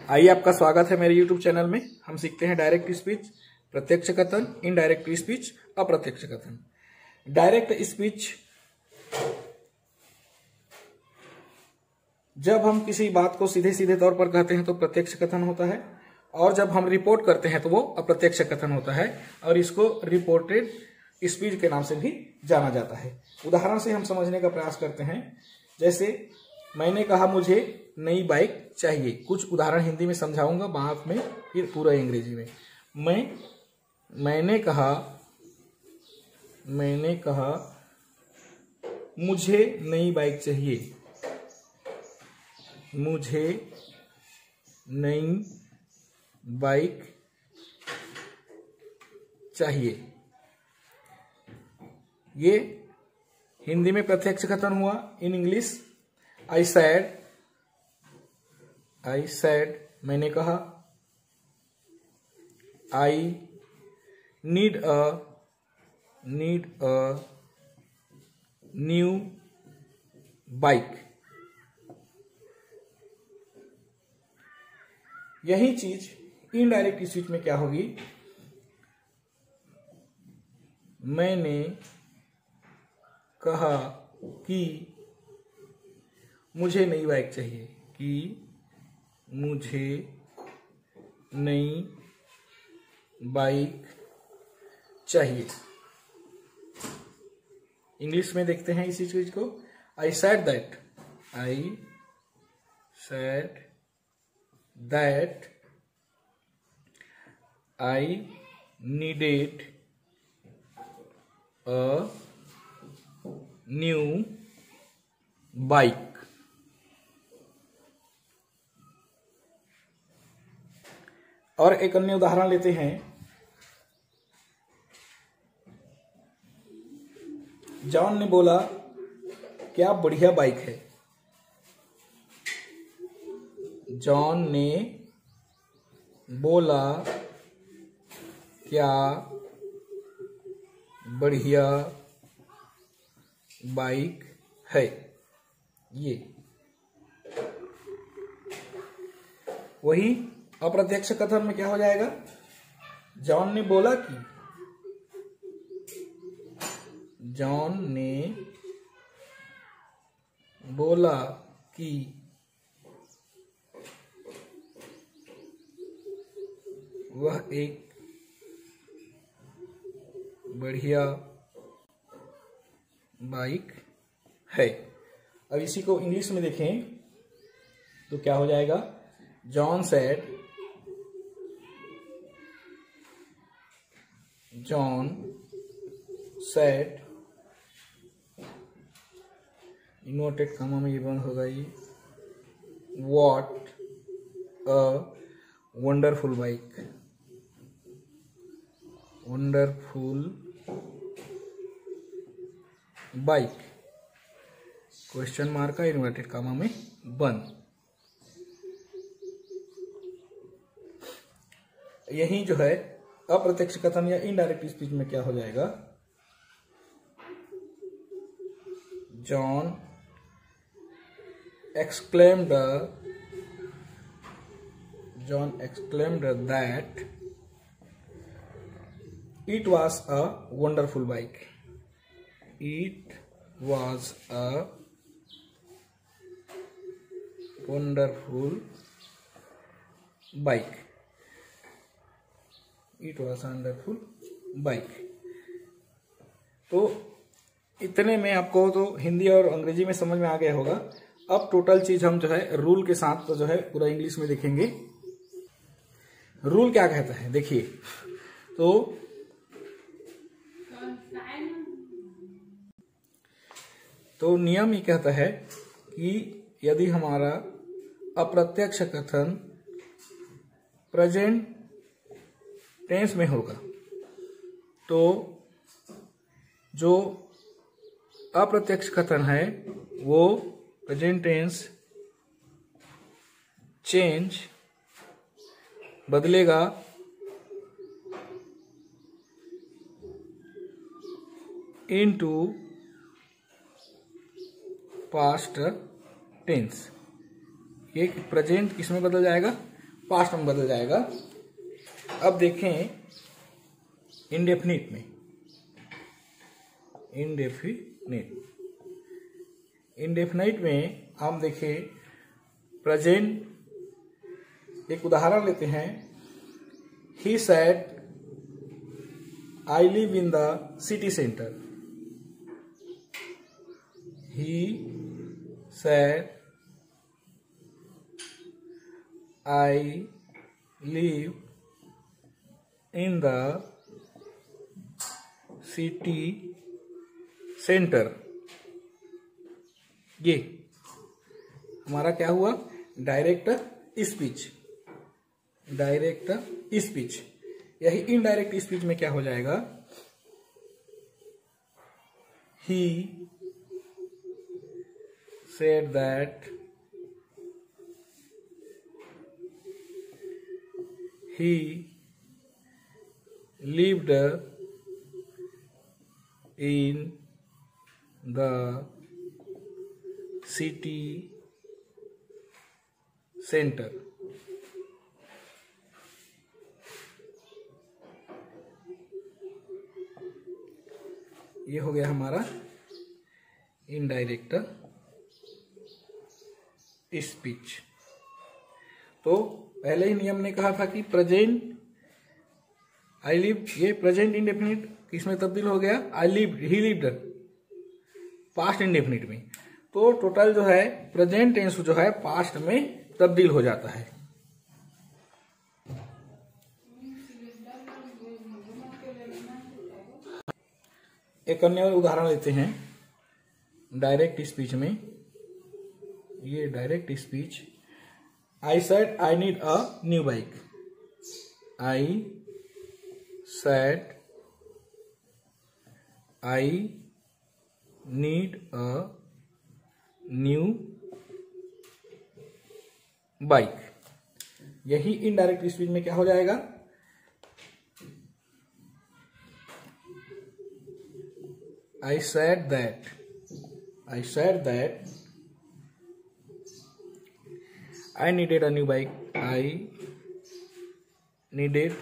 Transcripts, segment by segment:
आइए, आपका स्वागत है मेरे YouTube चैनल में। हम सीखते हैं डायरेक्ट स्पीच, प्रत्यक्ष कथन, इनडायरेक्ट स्पीच, अप्रत्यक्ष कथन। डायरेक्ट स्पीच जब हम किसी बात को सीधे सीधे तौर पर कहते हैं तो प्रत्यक्ष कथन होता है, और जब हम रिपोर्ट करते हैं तो वो अप्रत्यक्ष कथन होता है, और इसको रिपोर्टेड स्पीच के नाम से भी जाना जाता है। उदाहरण से हम समझने का प्रयास करते हैं। जैसे मैंने कहा मुझे नई बाइक चाहिए। कुछ उदाहरण हिंदी में समझाऊंगा, बाद में फिर पूरा अंग्रेजी में। मैंने कहा मुझे नई बाइक चाहिए। मुझे नई बाइक चाहिए। ये हिंदी में प्रत्यक्ष कथन हुआ। इन इंग्लिश, आई सैड मैंने कहा। I need a new bike. यही चीज इनडायरेक्ट स्पीच में क्या होगी? मैंने कहा कि मुझे नई बाइक चाहिए। कि मुझे नई बाइक चाहिए। इंग्लिश में देखते हैं इसी चीज को। I said that I needed a new bike. और एक अन्य उदाहरण लेते हैं। जॉन ने बोला, क्या बढ़िया बाइक है। जॉन ने बोला, क्या बढ़िया बाइक है। ये वही अप्रत्यक्ष कथन में क्या हो जाएगा? जॉन ने बोला कि वह एक बढ़िया बाइक है। अब इसी को इंग्लिश में देखें तो क्या हो जाएगा? जॉन सेड इन्वर्टेड कॉमा में ये बंद होगा। ये what a wonderful bike. Question mark का इन्वर्टेड कॉमा में बंद। यही जो है अप्रत्यक्ष कथन या इनडायरेक्ट स्पीच में क्या हो जाएगा? John exclaimed that it was a wonderful bike. It was a wonderful bike. तो इतने में आपको तो हिंदी और अंग्रेजी में समझ में आ गया होगा। अब टोटल चीज हम जो है रूल के साथ तो जो है पूरा इंग्लिश में देखेंगे। रूल क्या कहता है देखिए। तो नियम ये कहता है कि यदि हमारा अप्रत्यक्ष कथन प्रेजेंट टेंस में होगा तो जो अप्रत्यक्ष कथन है वो प्रेजेंट टेंस चेंज बदलेगा इनटू पास्ट टेंस। ये प्रेजेंट किसमें बदल जाएगा? पास्ट में बदल जाएगा। अब देखें इंडेफिनिट में, इंडेफिनिट में हम देखें प्रेजेंट, एक उदाहरण लेते हैं। ही said I live in the city centre. He said I live in the city centre. ये हमारा क्या हुआ? Direct speech. Direct speech. यही इनडायरेक्ट स्पीच में क्या हो जाएगा? He said that he lived in the city center। ये हो गया हमारा इनडायरेक्ट स्पीच। तो पहले ही नियम ने कहा था कि प्रेजेंट आई लिव, ये प्रेजेंट इंडेफिनिट किसमें तब्दील हो गया? I lived, he lived, past indefinite में। तो टोटल जो है प्रेजेंट टेंस जो है पास्ट में तब्दील हो जाता है। एक अन्य उदाहरण लेते हैं डायरेक्ट स्पीच में। ये direct speech, I said I need a new bike। I said I need a new bike। यही इनडायरेक्ट स्पीच में क्या हो जाएगा? I said that I needed a new bike। I needed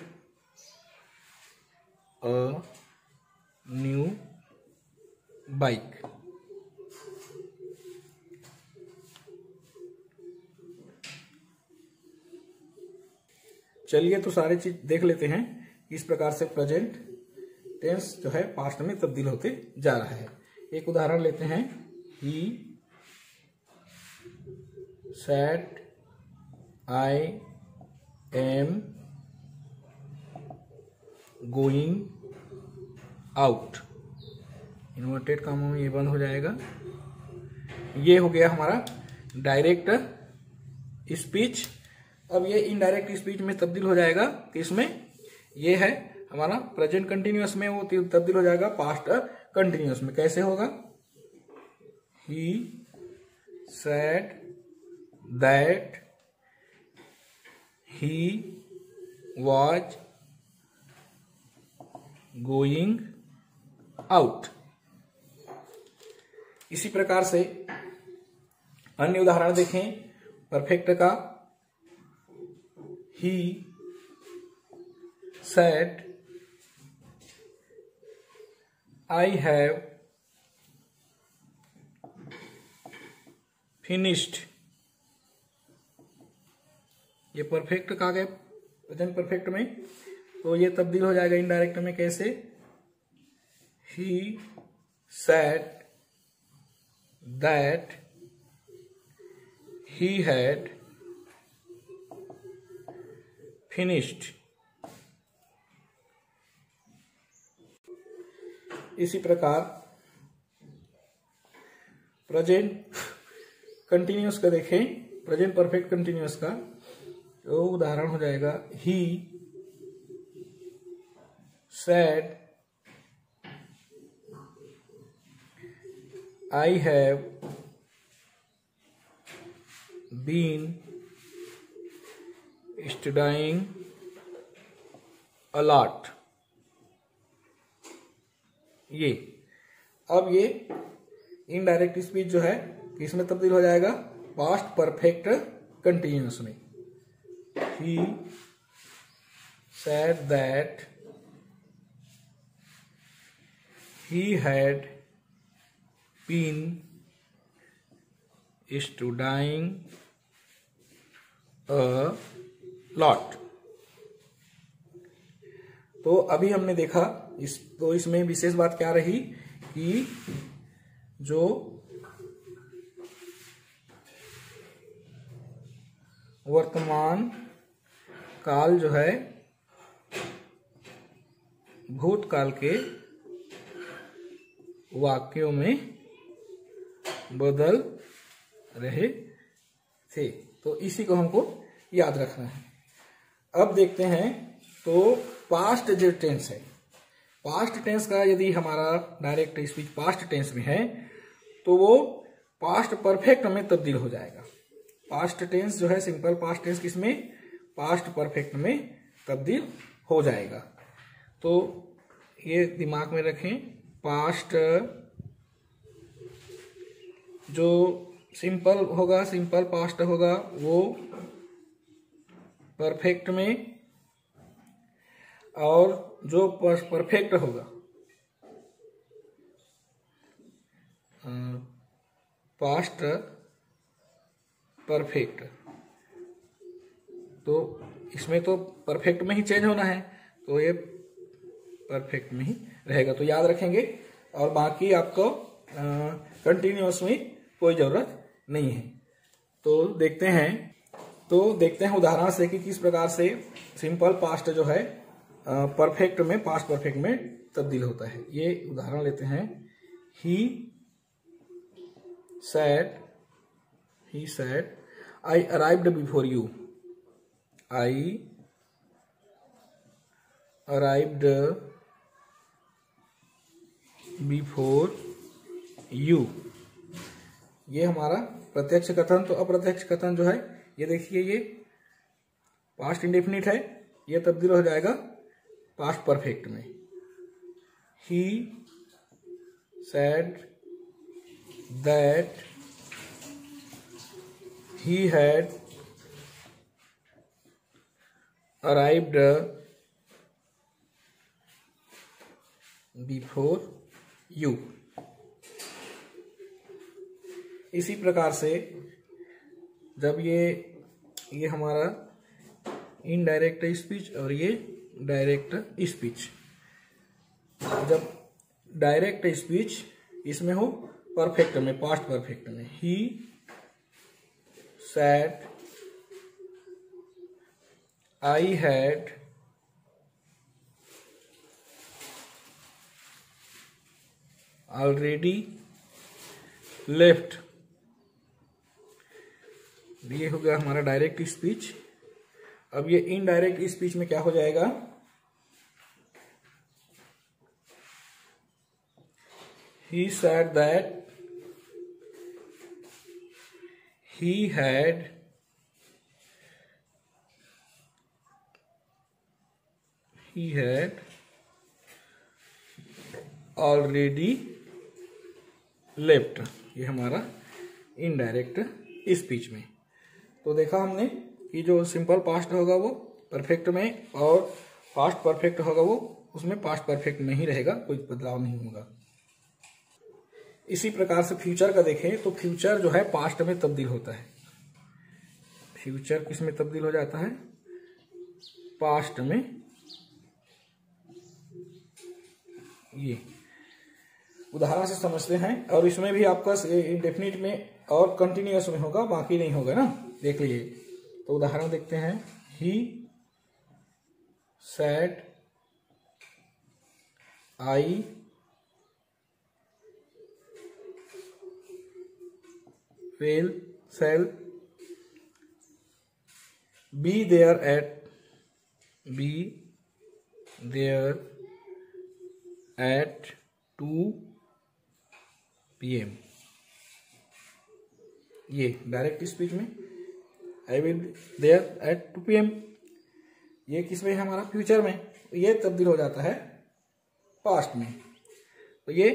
a new bike। चलिए तो सारी चीज देख लेते हैं किस प्रकार से प्रेजेंट टेंस जो है पास्ट में तब्दील होते जा रहा है। एक उदाहरण लेते हैं। He said I am going out। Inverted कामों में ये बंद हो जाएगा। ये हो गया हमारा डायरेक्ट स्पीच। अब ये इनडायरेक्ट स्पीच में तब्दील हो जाएगा किसमें? ये है हमारा प्रेजेंट कंटिन्यूअस में, वो तब्दील हो जाएगा पास्ट कंटिन्यूअस में। कैसे होगा? He said that he was going out। इसी प्रकार से अन्य उदाहरण देखें परफेक्ट का। he said I have finished। ये परफेक्ट का गया प्रेजेंट परफेक्ट में, तो ये तब्दील हो जाएगा इनडायरेक्ट में। कैसे? He said that he had finished. इसी प्रकार प्रेजेंट कंटिन्यूअस का देखें, प्रेजेंट परफेक्ट कंटिन्यूअस का तो उदाहरण हो जाएगा। He said I have been studying a lot. ये अब ये इनडायरेक्ट स्पीच जो है किसमें तब्दील हो जाएगा? पास्ट परफेक्ट कंटिन्यूअस में। he said that he had been studying a lot। तो अभी हमने देखा तो इसमें विशेष बात क्या रही कि जो वर्तमान काल जो है भूतकाल के वाक्यों में बदल रहे थे। तो इसी को हमको याद रखना है। अब देखते हैं तो पास्ट जो टेंस है, पास्ट टेंस का यदि हमारा डायरेक्ट स्पीच पास्ट टेंस में है तो वो पास्ट परफेक्ट में तब्दील हो जाएगा। पास्ट टेंस जो है सिंपल पास्ट टेंस किसमें, पास्ट परफेक्ट में तब्दील हो जाएगा। तो ये दिमाग में रखें, पास्ट जो सिंपल होगा, सिंपल पास्ट होगा वो परफेक्ट में, और जो परफेक्ट होगा पास्ट परफेक्ट, तो इसमें तो परफेक्ट में ही चेंज होना है तो ये परफेक्ट में ही रहेगा। तो याद रखेंगे और बाकी आपको कंटिन्यूअस में कोई जरूरत नहीं है। तो देखते हैं उदाहरण से कि किस प्रकार से सिंपल पास्ट जो है परफेक्ट में पास्ट परफेक्ट में तब्दील होता है। ये उदाहरण लेते हैं, he said I arrived before you, I arrived before you। ये हमारा प्रत्यक्ष कथन। तो अप्रत्यक्ष कथन जो है ये देखिए, ये पास्ट इंडेफिनिट है, ये तब्दील हो जाएगा पास्ट परफेक्ट में। ही said that he had arrived before you। इसी प्रकार से जब ये हमारा इनडायरेक्ट स्पीच और ये डायरेक्ट स्पीच, जब डायरेक्ट स्पीच इसमें हो परफेक्ट में, पास्ट परफेक्ट में, ही said I had already left। ये हो गया हमारा डायरेक्ट स्पीच। अब ये इनडायरेक्ट स्पीच में क्या हो जाएगा, he said that he had already left। ये हमारा इनडायरेक्ट स्पीच में। तो देखा हमने कि जो सिंपल पास्ट होगा वो परफेक्ट में, और पास्ट परफेक्ट होगा वो उसमें पास्ट परफेक्ट में ही रहेगा, कोई बदलाव नहीं होगा। इसी प्रकार से फ्यूचर का देखें तो फ्यूचर जो है पास्ट में तब्दील होता है। फ्यूचर किस में तब्दील हो जाता है, पास्ट में। ये उदाहरण से समझते हैं, और इसमें भी आपका इंडेफिनिट में और कंटिन्यूअस में होगा, बाकी नहीं होगा ना, देख लीजिए। तो उदाहरण देखते हैं, he said I shall be there at 2 PM। ये डायरेक्ट स्पीच में I will there at 2 PM, ये किस में है हमारा फ्यूचर में, ये तब्दील हो जाता है पास्ट में। तो ये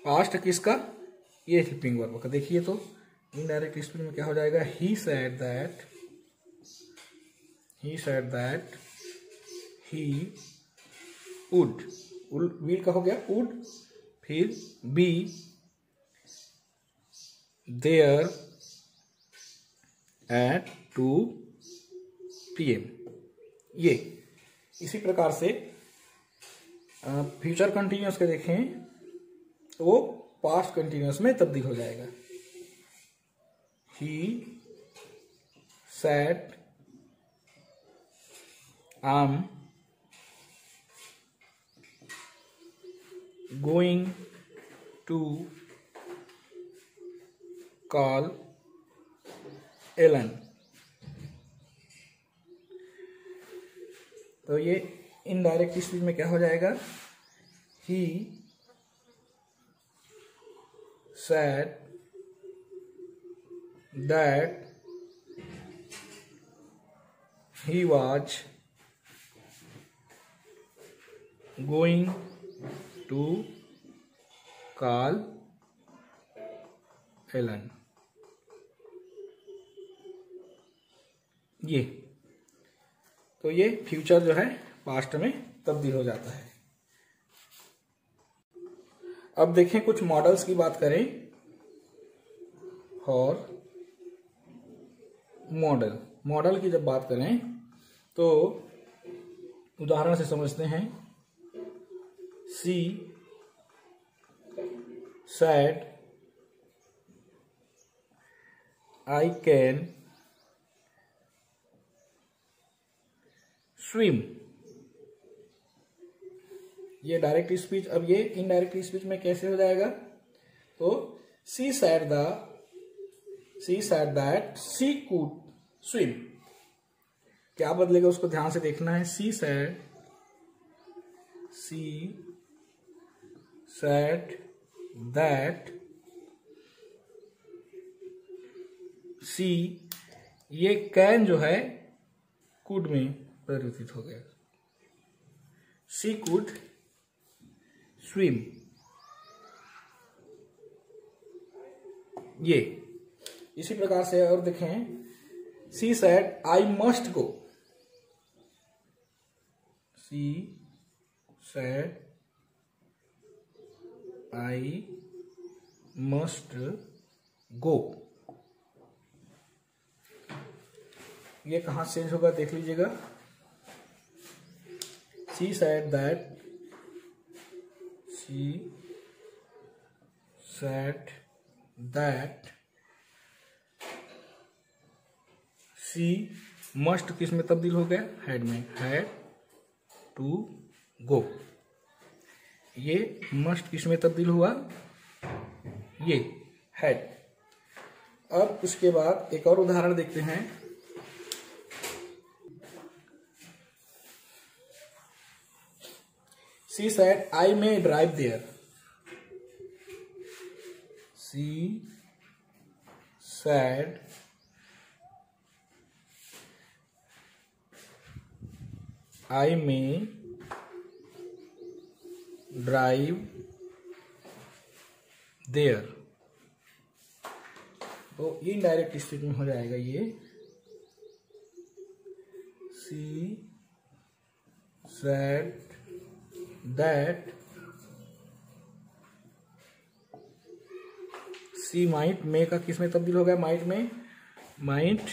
पास्ट किसका, ये हेल्पिंग वर्ब का। देखिए तो इनडायरेक्ट स्पीच में क्या हो जाएगा, ही he said that he would will का हो गया would, फिर be there at 2 PM। ये इसी प्रकार से फ्यूचर कंटिन्यूअस के देखें तो वो पास्ट कंटिन्यूअस में तब्दील हो जाएगा। He said I'm going to call Ellen। तो ये इनडायरेक्ट स्पीच में क्या हो जाएगा? He said that he was going to call Ellen। ये तो ये फ्यूचर जो है पास्ट में तब्दील हो जाता है। अब देखें कुछ मॉडल्स की बात करें। और मॉडल की जब बात करें तो उदाहरण से समझते हैं। सी said I can swim। ये डायरेक्ट स्पीच। अब ये इनडायरेक्ट स्पीच में कैसे हो जाएगा? तो she said that she could swim। क्या बदलेगा उसको ध्यान से देखना है। she said that she, ये कैन जो है कुड में परिवर्तित हो गया। she could swim। ये इसी प्रकार से और देखें। she said I must go। she said I must go। ये कहां चेंज होगा देख लीजिएगा। she said that she must किस में तब्दील हो गया? हैड में। Had to go. ये मस्ट किस में तब्दील हुआ? ये हैड। अब उसके बाद एक और उदाहरण देखते हैं। she said I may drive there। she said I may drive there। तो ये इनडायरेक्ट स्पीच में हो जाएगा ये। she said that she might, मे का किस में तब्दील हो गया? माइट में। might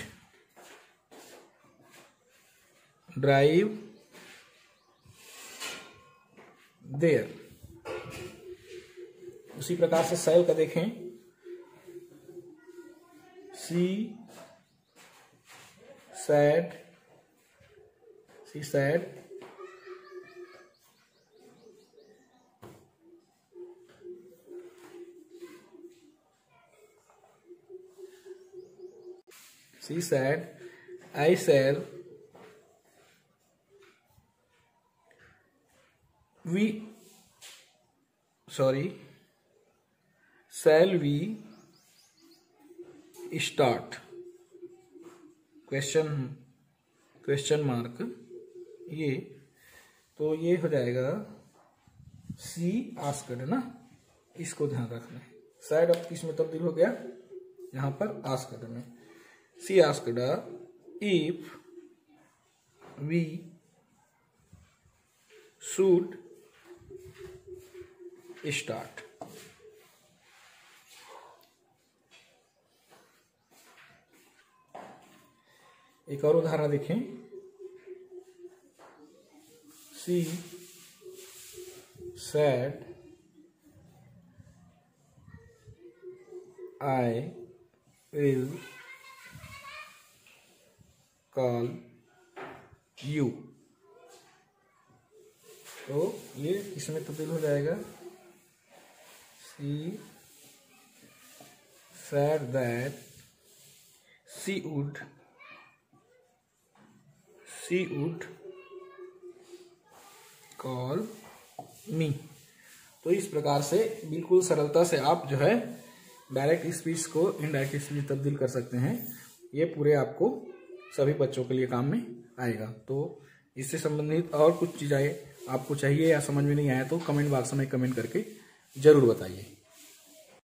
drive there। उसी प्रकार से शैल का देखें। she said I shall we start? Question mark. ये तो ये हो जाएगा सी आस्क्ड ना, इसको ध्यान रखना है। साइड अब किस में तब्दील हो गया? यहाँ पर आस्क्ड में। She asked if we should start. एक और उदाहरण देखें, she said I will call you. तो ये इसमें तब्दील हो जाएगा, she said that she would call me. तो इस प्रकार से बिल्कुल सरलता से आप जो है डायरेक्ट स्पीच को इनडायरेक्ट स्पीच तब्दील कर सकते हैं। ये पूरे आपको सभी बच्चों के लिए काम में आएगा। तो इससे संबंधित और कुछ चीज़ें आपको चाहिए या समझ में नहीं आया तो कमेंट बॉक्स में कमेंट करके जरूर बताइए।